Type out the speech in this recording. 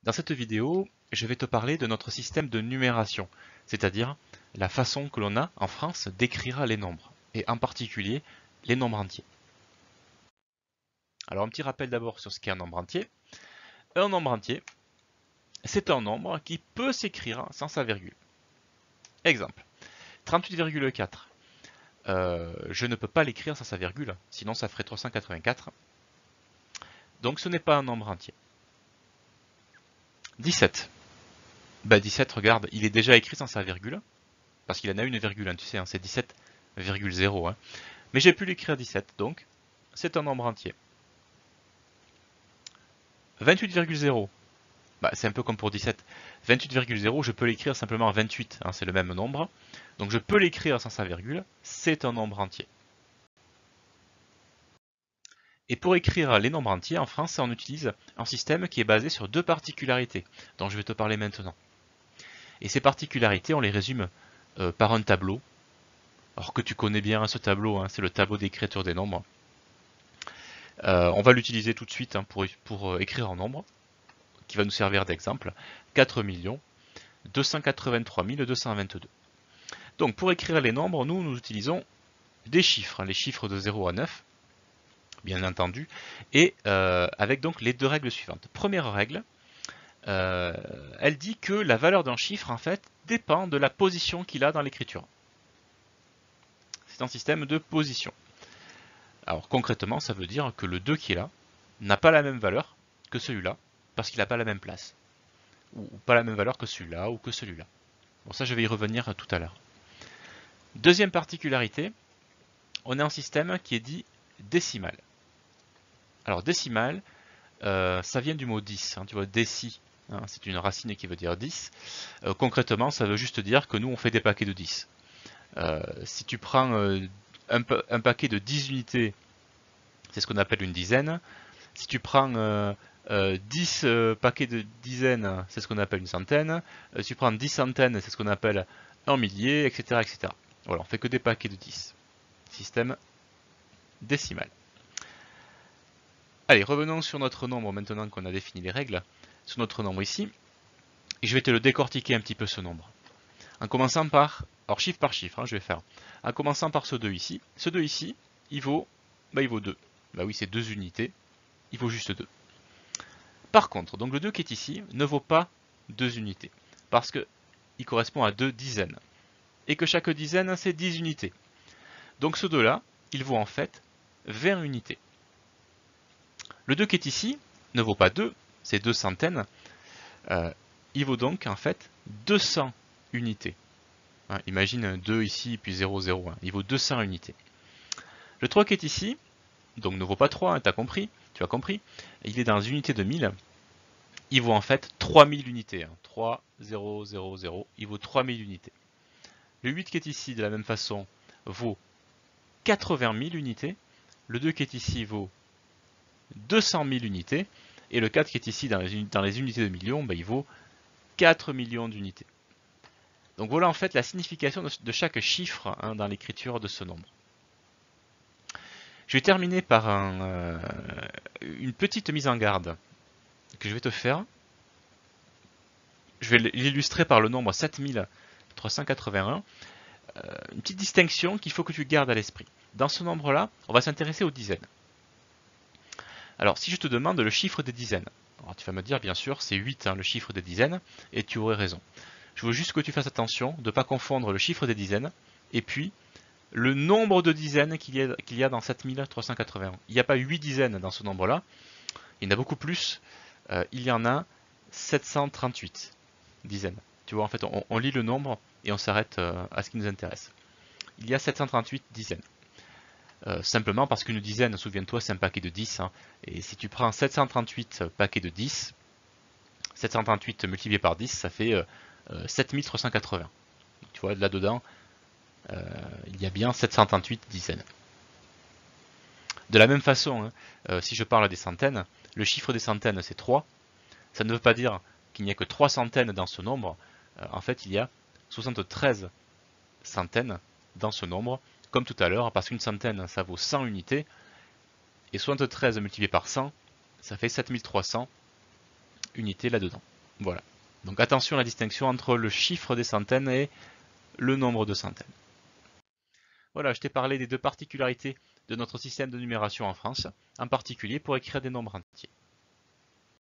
Dans cette vidéo, je vais te parler de notre système de numération, c'est-à-dire la façon que l'on a en France d'écrire les nombres, et en particulier les nombres entiers. Alors un petit rappel d'abord sur ce qu'est un nombre entier. Un nombre entier, c'est un nombre qui peut s'écrire sans sa virgule. Exemple, 38,4. Je ne peux pas l'écrire sans sa virgule, sinon ça ferait 384. Donc ce n'est pas un nombre entier. 17. 17, regarde, il est déjà écrit sans sa virgule, parce qu'il en a une virgule, hein, tu sais, hein, c'est 17,0. Hein. Mais j'ai pu l'écrire 17, donc c'est un nombre entier. 28,0, c'est un peu comme pour 17. 28,0, je peux l'écrire simplement 28, hein, c'est le même nombre. Donc je peux l'écrire sans sa virgule, c'est un nombre entier. Et pour écrire les nombres entiers, en France, on utilise un système qui est basé sur deux particularités, dont je vais te parler maintenant. Et ces particularités, on les résume par un tableau. Alors que tu connais bien ce tableau, hein, c'est le tableau d'écriture des nombres. On va l'utiliser tout de suite hein, pour écrire un nombre, qui va nous servir d'exemple. 4 283 222. Donc pour écrire les nombres, nous utilisons des chiffres, les chiffres de 0 à 9, bien entendu, et avec donc les deux règles suivantes. Première règle, elle dit que la valeur d'un chiffre en fait dépend de la position qu'il a dans l'écriture. C'est un système de position. Alors concrètement, ça veut dire que le 2 qui est là n'a pas la même valeur que celui-là, parce qu'il n'a pas la même place. Ou pas la même valeur que celui-là ou que celui-là. Bon, ça je vais y revenir tout à l'heure. Deuxième particularité, on a un système qui est dit décimal. Alors décimal, ça vient du mot 10, hein, tu vois, déci, hein, c'est une racine qui veut dire 10. Concrètement, ça veut juste dire que nous on fait des paquets de 10. Si tu prends un paquet de 10 unités, c'est ce qu'on appelle une dizaine. Si tu prends 10 paquets de dizaines, c'est ce qu'on appelle une centaine. Si tu prends 10 centaines, c'est ce qu'on appelle un millier, etc., etc. Voilà, on fait que des paquets de 10. Système décimal. Allez, revenons sur notre nombre maintenant qu'on a défini les règles. Sur notre nombre ici, et je vais te le décortiquer un petit peu ce nombre. En commençant par, alors chiffre par chiffre, hein, je vais faire. En commençant par ce 2 ici. Ce 2 ici, il vaut 2. Bah oui, c'est 2 unités. Il vaut juste 2. Par contre, donc le 2 qui est ici ne vaut pas 2 unités. Parce qu'il correspond à 2 dizaines. Et que chaque dizaine, c'est 10 unités. Donc ce 2 là, il vaut en fait 20 unités. Le 2 qui est ici ne vaut pas 2, c'est 2 centaines. Il vaut donc en fait 200 unités. Hein, imagine 2 ici, puis 0, 0. Hein, il vaut 200 unités. Le 3 qui est ici, donc ne vaut pas 3, hein, tu as compris. Il est dans unité de 1000. Il vaut en fait 3000 unités. Hein, 3, 0, 0, 0. Il vaut 3000 unités. Le 8 qui est ici, de la même façon, vaut 80 000 unités. Le 2 qui est ici vaut 200 000 unités. Et le 4 qui est ici dans les unités de millions, il vaut 4 millions d'unités. Donc voilà en fait la signification de chaque chiffre hein, dans l'écriture de ce nombre. Je vais terminer par une petite mise en garde que je vais te faire. Je vais l'illustrer par le nombre 7381. Une petite distinction qu'il faut que tu gardes à l'esprit. Dans ce nombre-là, on va s'intéresser aux dizaines. Alors, si je te demande le chiffre des dizaines, alors tu vas me dire, bien sûr, c'est 8, hein, le chiffre des dizaines, et tu aurais raison. Je veux juste que tu fasses attention de ne pas confondre le chiffre des dizaines et puis le nombre de dizaines qu'il y a dans 7381. Il n'y a pas 8 dizaines dans ce nombre-là, il y en a beaucoup plus. Il y en a 738 dizaines. Tu vois, en fait, on lit le nombre et on s'arrête à ce qui nous intéresse. Il y a 738 dizaines. Simplement parce qu'une dizaine, souviens-toi, c'est un paquet de 10. Hein, et si tu prends 738 paquets de 10, 738 multiplié par 10, ça fait 7380. Tu vois, là-dedans, il y a bien 738 dizaines. De la même façon, hein, si je parle des centaines, le chiffre des centaines c'est 3. Ça ne veut pas dire qu'il n'y a que 3 centaines dans ce nombre. En fait, il y a 73 centaines dans ce nombre, comme tout à l'heure, parce qu'une centaine, ça vaut 100 unités, et 73 multiplié par 100, ça fait 7300 unités là-dedans. Voilà. Donc attention à la distinction entre le chiffre des centaines et le nombre de centaines. Voilà, je t'ai parlé des deux particularités de notre système de numération en France, en particulier pour écrire des nombres entiers.